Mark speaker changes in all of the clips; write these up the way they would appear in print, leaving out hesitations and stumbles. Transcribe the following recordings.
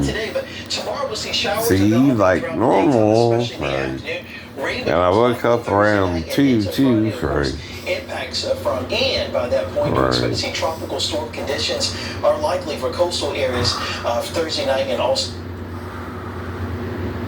Speaker 1: today, but tomorrow we'll see showers
Speaker 2: See, like
Speaker 1: throughout the
Speaker 2: normal,
Speaker 1: daytime, especially in the
Speaker 2: right?
Speaker 1: afternoon. Rain
Speaker 2: And I woke up around
Speaker 1: Thursday
Speaker 2: 2,
Speaker 1: night
Speaker 2: right?
Speaker 1: impacts from and by that point we expect to see tropical storm conditions are likely for coastal areas Thursday night and also.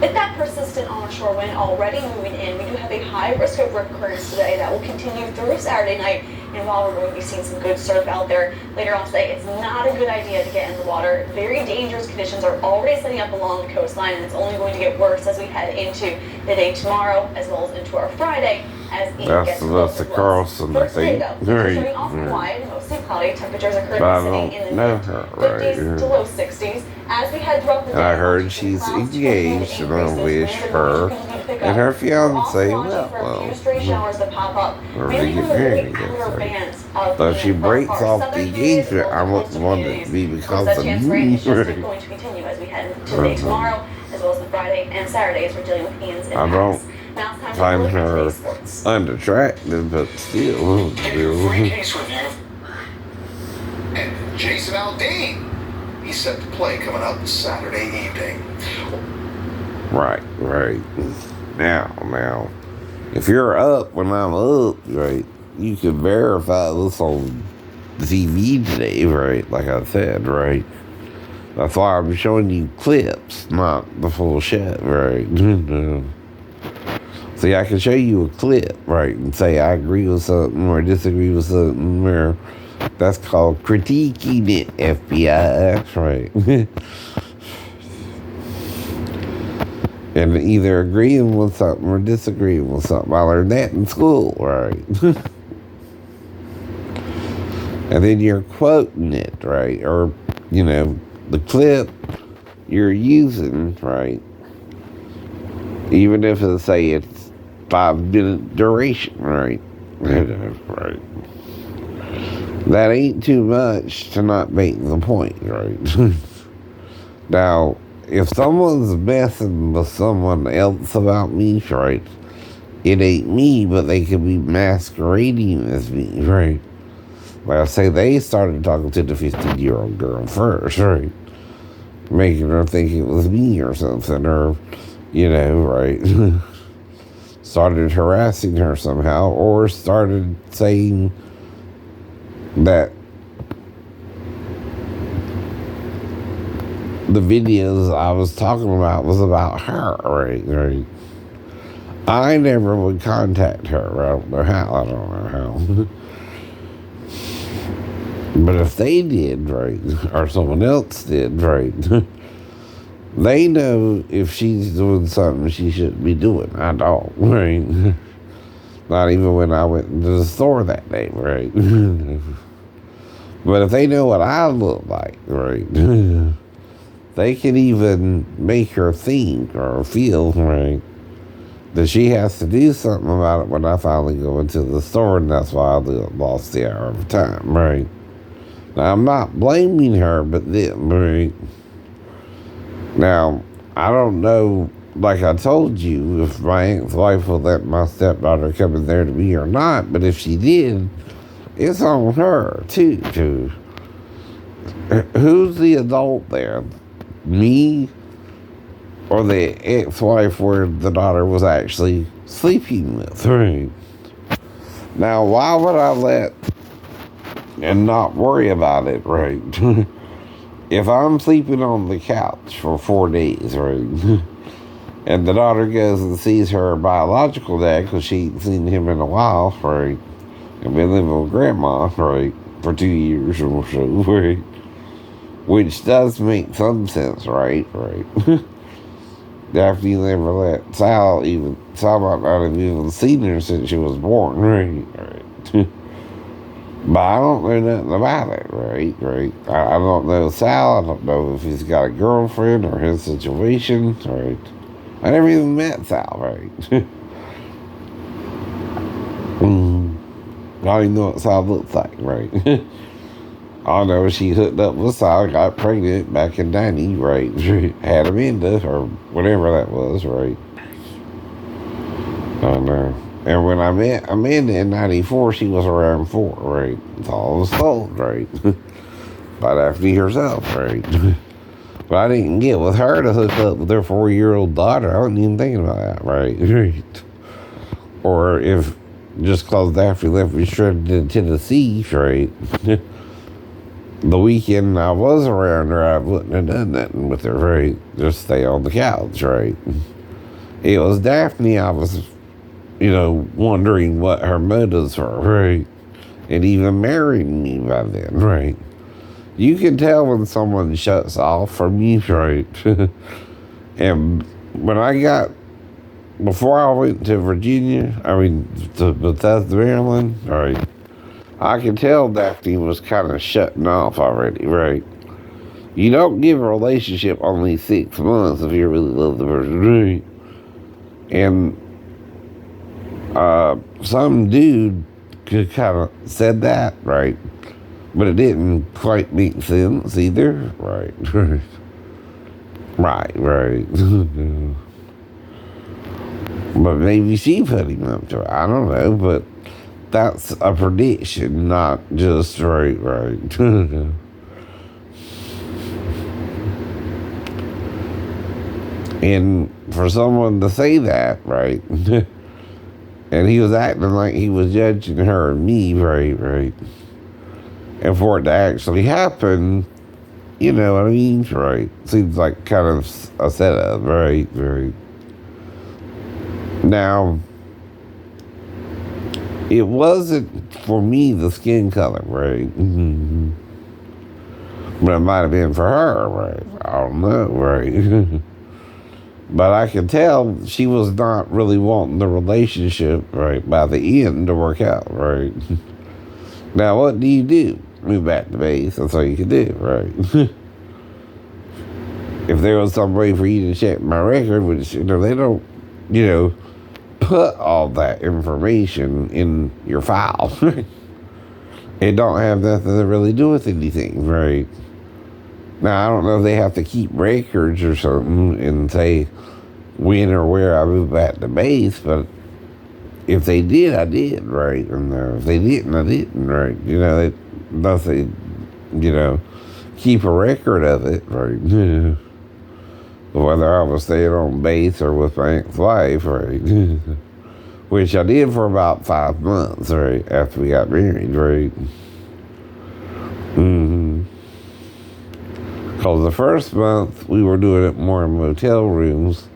Speaker 3: With that persistent onshore wind already moving in, we do have a high risk of rip currents today that will continue through Saturday night. And while we're going to be seeing some good surf out there later on today, it's not a good idea to get in the water. Very dangerous conditions are already setting up along the coastline, and it's only going to get worse as we head into the day tomorrow, as well as into our Friday.
Speaker 2: That's the Carlson thing.
Speaker 3: Starting off quiet, mostly cloudy. Temperatures are currently sitting in the mid-50s to low 60s. As we head throughout the day,
Speaker 2: and I heard she's engaged, and I wish her and her fiance well.
Speaker 3: Showers that pop up.
Speaker 2: Or they get married again. So if she breaks off the engagement, I wouldn't want it to be because of me.
Speaker 3: It's just going to continue as we head into the day tomorrow, as well as the Friday and Saturday as we're dealing with Ian's impacts.
Speaker 2: I don't find her unattractive, but still.
Speaker 1: Free case review. And Jason Aldean. He's set to play coming up Saturday evening.
Speaker 2: Right. Now, if you're up when I'm up, right, you can verify this on the TV today, right, like I said, right. That's why I'm showing you clips, not the full shit, right. See, I can show you a clip, right, and say I agree with something or disagree with something, or that's called critiquing it, FBI, right. And either agreeing with something or disagreeing with something. I learned that in school, right? And then you're quoting it, right? Or, the clip you're using, right? Even if it's, say, it's 5-minute duration, right? Right. That ain't too much to not make the point, right? Now, if someone's messing with someone else about me, right, it ain't me, but they could be masquerading as me, right? Like I say, they started talking to the 15-year-old girl first, right? Making her think it was me or something, or, right? Started harassing her somehow, or started saying that the videos I was talking about was about her, right? I never would contact her. I don't know how. But if they did, right, or someone else did, right, they know if she's doing something she shouldn't be doing. I don't, right? Not even when I went to the store that day, right? But if they know what I look like, right, they can even make her think or feel, right, that she has to do something about it when I finally go into the store, and that's why I lost the hour of time, right? Now, I'm not blaming her, but them, right? Now, I don't know, like I told you, if my ex-wife will let my stepdaughter come in there to me or not, but if she did, it's on her, too. Who's the adult there? Me or the ex-wife where the daughter was actually sleeping with, right? Now, why would I let and not worry about it, right? If I'm sleeping on the couch for 4 days, right, and the daughter goes and sees her biological dad because she ain't seen him in a while, right, and been living with grandma, right, for 2 years or so, right, which does make some sense, right? After you never let Sal might not have even seen her since she was born, right? But I don't know nothing about it, right? I don't know Sal. I don't know if he's got a girlfriend or his situation, right? I never even met Sal, right? I don't even know what Sal looks like, right? I know she hooked up with Sal, got pregnant back in 90, right? Had Amanda, or whatever that was, right? I know. And when I met Amanda in 94, she was around 4, right? It's all I was told, right? But after herself, right? But I didn't get with her to hook up with their 4-year-old daughter. I wasn't even thinking about that, right? Or if just cause after he left, we shredded to Tennessee, right? The weekend I was around her, I wouldn't have done nothing with her, right? Just stay on the couch, right? It was Daphne I was, wondering what her motives were, right? And even marrying me by then, right? You can tell when someone shuts off from you, right? And before I went to to Bethesda, Maryland, right? I could tell Daphne was kind of shutting off already, right? You don't give a relationship only 6 months if you really love the person, right? And some dude could kind of said that, right? But it didn't quite make sense either, right? right. But maybe she put him up to it. I don't know, but that's a prediction, not just right. And for someone to say that, right? And he was acting like he was judging her and me, right? And for it to actually happen, you know what I mean, right? Seems like kind of a setup, right? Now, it wasn't for me the skin color, right? But it might have been for her, right? I don't know, right? But I could tell she was not really wanting the relationship, right, by the end to work out, right? Now, what do? Move back to base. That's all you can do, right? If there was some way for you to check my record, which, they don't, put all that information in your file. It don't have nothing to really do with anything, right? Now, I don't know if they have to keep records or something and say when or where I moved back to base, but if they did, I did, right? And if they didn't, I didn't, right? Nothing, keep a record of it, right? Whether I was staying on base or with my ex-wife, right? Which I did for about 5 months, right? After we got married, right? Because the first month, we were doing it more in motel rooms.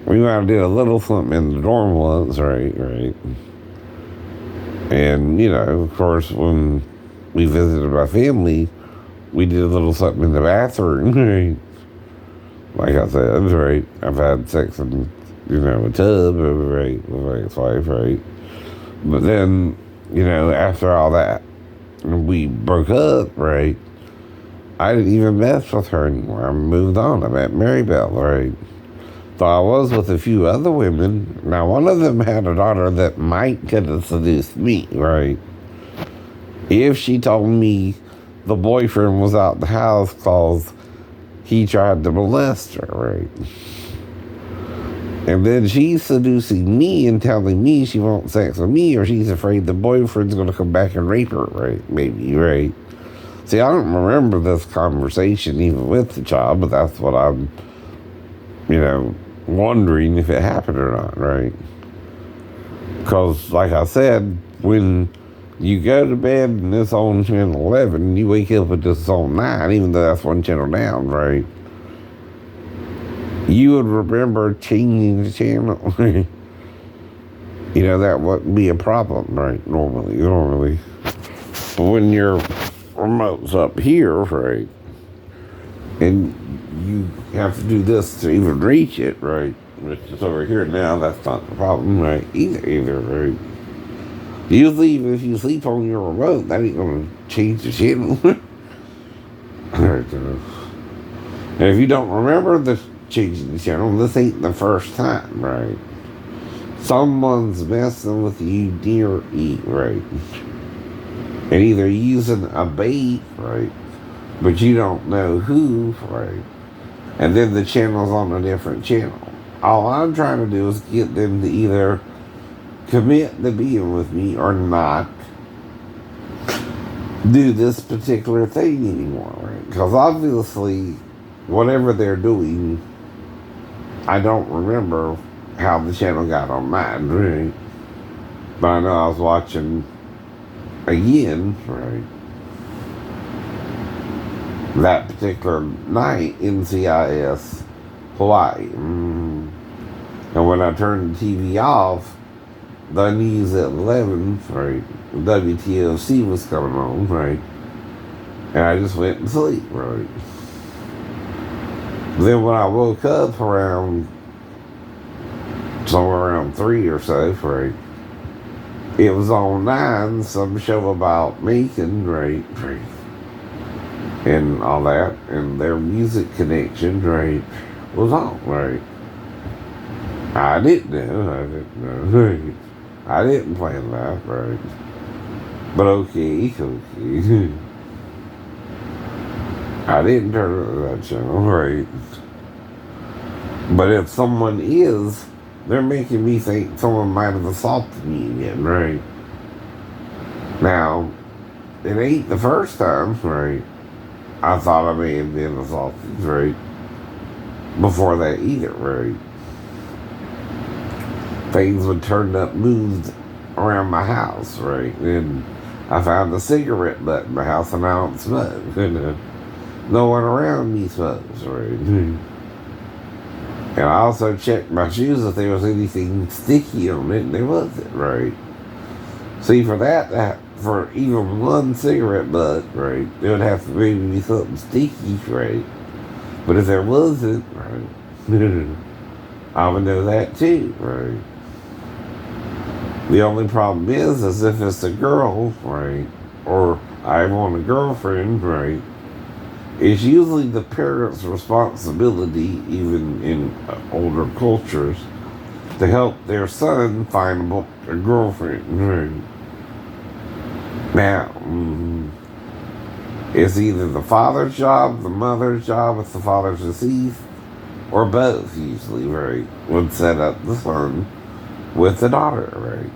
Speaker 2: We might have did a little something in the dorm once, right? And, of course, when we visited my family, we did a little something in the bathroom, right? Like I said, right? I've had sex in, a tub, right? With my ex-wife, right? But then, after all that, we broke up, right? I didn't even mess with her anymore. I moved on. I met Maribel, right? So I was with a few other women. Now, one of them had a daughter that might could have seduced me, right? If she told me the boyfriend was out the house because he tried to molest her, right? And then she's seducing me and telling me she wants sex with me, or she's afraid the boyfriend's going to come back and rape her, right? Maybe, right? See, I don't remember this conversation even with the child, but that's what I'm, wondering if it happened or not, right? Because, like I said, when you go to bed and it's on channel 11, you wake up and it's on 9, even though that's one channel down, right? You would remember changing the channel. That wouldn't be a problem, right? Normally. But when your remote's up here, right, and you have to do this to even reach it, right? Which is over here now, that's not the problem, right? Either, right? Usually, even if you sleep on your remote, that ain't gonna change the channel. And if you don't remember the changing the channel, this ain't the first time, right? Someone's messing with you near E, right? And either using a bait, right? But you don't know who, right? And then the channel's on a different channel. All I'm trying to do is get them to either commit to being with me or not do this particular thing anymore, right? Because obviously whatever they're doing, I don't remember how the channel got on mine, right? But I know I was watching again, right? That particular night, NCIS Hawaii. And when I turned the TV off, the news at 11, right? WTOC was coming on, right? And I just went to sleep, right? Then when I woke up around, somewhere around 3 or so, right? It was on 9, some show about Macon, right? And all that, and their music connection, right, was on, right? I didn't know, right? I didn't plan that, right? But okay. I didn't turn it to that channel, right? But if someone is, they're making me think someone might have assaulted me again, right? Now, it ain't the first time, right? I thought I may have been assaulted, right? Before that either, right? Things would turn up, moved around my house, right? And I found a cigarette butt in my house and I don't smoke. No one around me smokes, right? And I also checked my shoes if there was anything sticky on it, and there wasn't, right? See, for that, for even one cigarette butt, right, there would have to maybe be something sticky, right? But if there wasn't, right, I would know that too, right? The only problem is if it's a girl, right, or I want a girlfriend, right, it's usually the parent's responsibility, even in older cultures, to help their son find a girlfriend, right? Now, it's either the father's job, the mother's job, if the father's deceased, or both, usually, right, would set up the son with the daughter, right?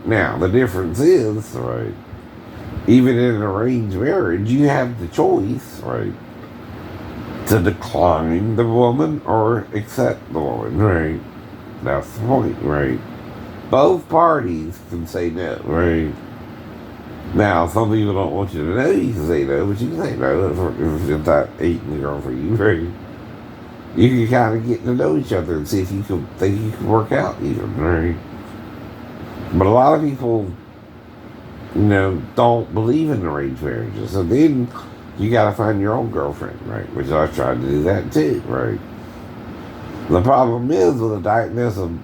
Speaker 2: Now, the difference is, right, even in an arranged marriage, you have the choice, right, to decline the woman or accept the woman, right? That's the point, right? Both parties can say no, right? Now, some people don't want you to know you can say no, but you can say no if it's not eating the girl for you, right? You can kind of get to know each other and see if you think you can work out even, right? But a lot of people, don't believe in arranged marriages. So then you got to find your own girlfriend, right? Which I tried to do that too, right? The problem is with a diagnosis of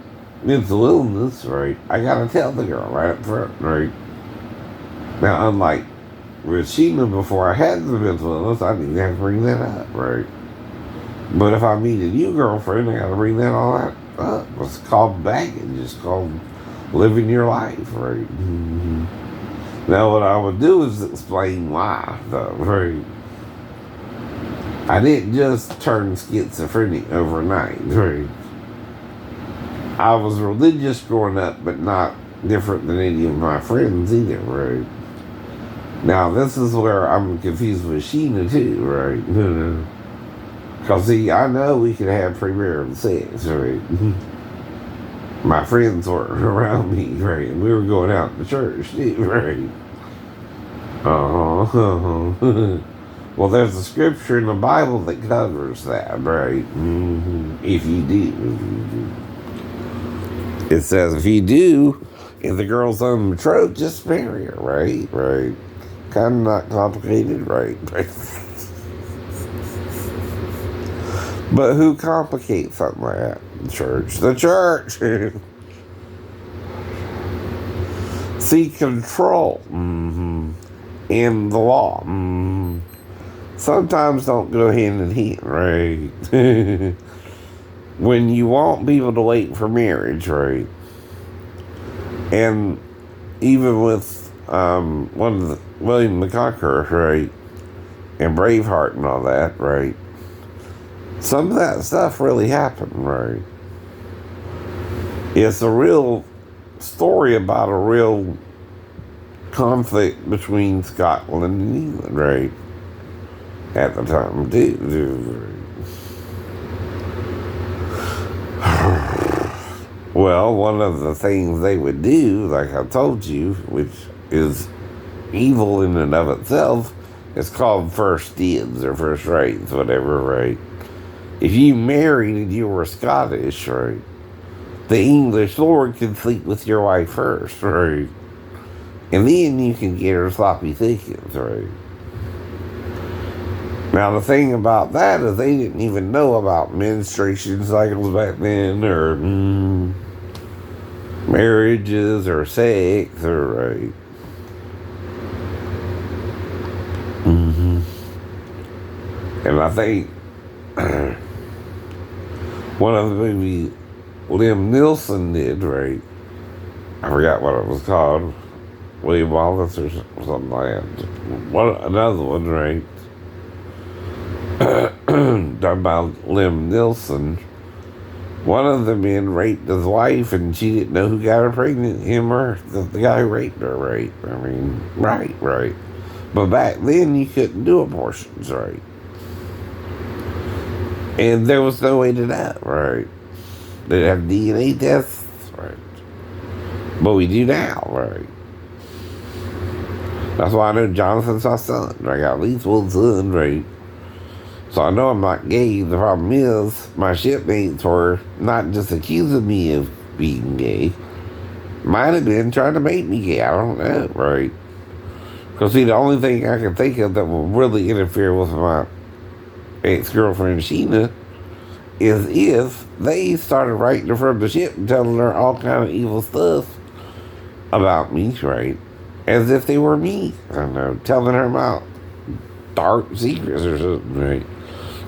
Speaker 2: mental illness, right? I got to tell the girl right up front, right? Now, unlike with Sheena, before I had the mental illness, I didn't have to bring that up, right? But if I meet a new girlfriend, I got to bring that all up. It's called baggage. It's called living your life, right? Now, what I would do is explain why, though, right? I didn't just turn schizophrenic overnight, right? I was religious growing up, but not different than any of my friends either, right? Now, this is where I'm confused with Sheena, too, right? Because, see, I know we could have premarital sex, right? My friends were around me, right? And we were going out to church, too, right? Well, there's a scripture in the Bible that covers that, right? If you do. It says, if you do, if the girl's unbetrothed, just marry her, right? Right. Kind of not complicated, right? But who complicates something like that? The church. The church! See, control and the law sometimes don't go hand in hand, right? When you want people to wait for marriage, right? And even with William the Conqueror, right? And Braveheart and all that, right? Some of that stuff really happened, right? It's a real story about a real conflict between Scotland and England, right? At the time, too. Well, one of the things they would do, like I told you, which is evil in and of itself, is called first dibs or first rights, whatever, right? If you married and you were Scottish, right, the English lord can sleep with your wife first, right? And then you can get her sloppy seconds, right? Now, the thing about that is they didn't even know about menstruation cycles back then, or marriages, or sex, or, right? And I think one of the movies Liam Neeson did, right? I forgot what it was called. William Wallace or something like that. Another one, right? Talking about Liam Neeson. One of the men raped his wife, and she didn't know who got her pregnant, him or the guy who raped her, right? I mean, right. But back then, you couldn't do abortions, right? And there was no way to know, right? They'd have DNA tests, right? But we do now, right? That's why I know Jonathan's my son. I got at least one son, right? So I know I'm not gay. The problem is, my shipmates were not just accusing me of being gay. Might have been trying to make me gay. I don't know, right? Because, see, the only thing I can think of that will really interfere with my ex-girlfriend Sheena is if they started writing her from the ship and telling her all kind of evil stuff about me, right? As if they were me. I don't know, telling her about dark secrets or something, right?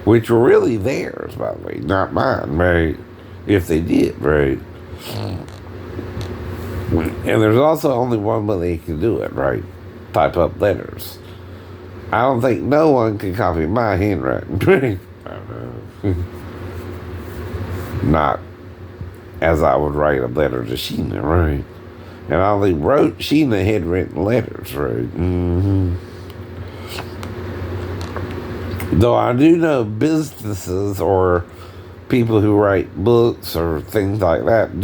Speaker 2: Which were really theirs, by the way, not mine, right? If they did, right? And there's also only one way they can do it, right? Type up letters. I don't think no one can copy my handwriting. I don't know. Not as I would write a letter to Sheena, right? And I only wrote Sheena had written letters, right? Though I do know businesses or people who write books or things like that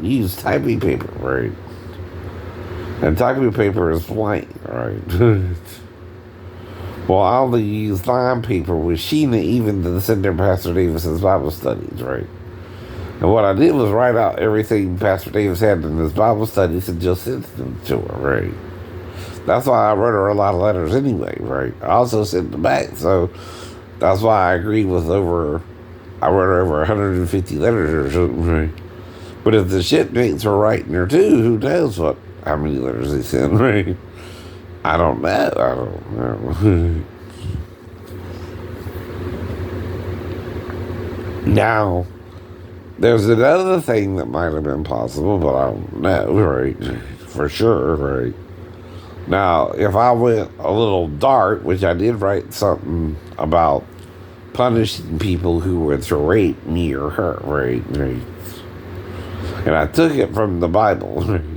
Speaker 2: use typing paper, right? And typing paper is blank, right? Well, I only use line paper with Sheena even to send her Pastor Davis's Bible studies, right? And what I did was write out everything Pastor Davis had in his Bible studies and just sent them to her, right? That's why I wrote her a lot of letters anyway, right? I also sent them back, so that's why I agreed with I wrote her over 150 letters or something, right? But if the shipmates were writing her too, who knows how many letters they sent, right? I don't know. Now, there's another thing that might have been possible, but I don't know, right? For sure, right? Now, if I went a little dark, which I did write something about punishing people who were to rape me or her, right? And I took it from the Bible, right?